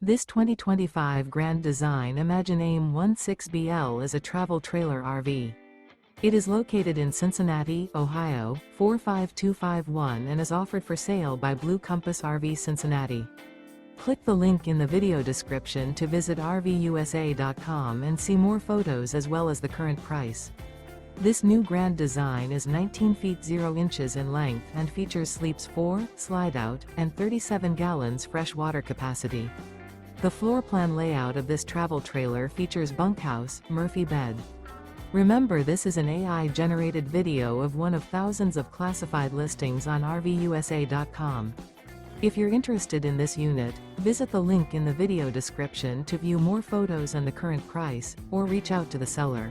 This 2025 Grand Design Imagine AIM-16BL is a travel trailer RV. It is located in Cincinnati, Ohio, 45251 and is offered for sale by Blue Compass RV Cincinnati. Click the link in the video description to visit RVUSA.com and see more photos as well as the current price. This new Grand Design is 19 feet 0 inches in length and features sleeps 4, slide-out, and 37 gallons fresh water capacity. The floor plan layout of this travel trailer features bunkhouse, Murphy bed. Remember, this is an AI-generated video of one of thousands of classified listings on RVUSA.com. If you're interested in this unit, visit the link in the video description to view more photos and the current price, or reach out to the seller.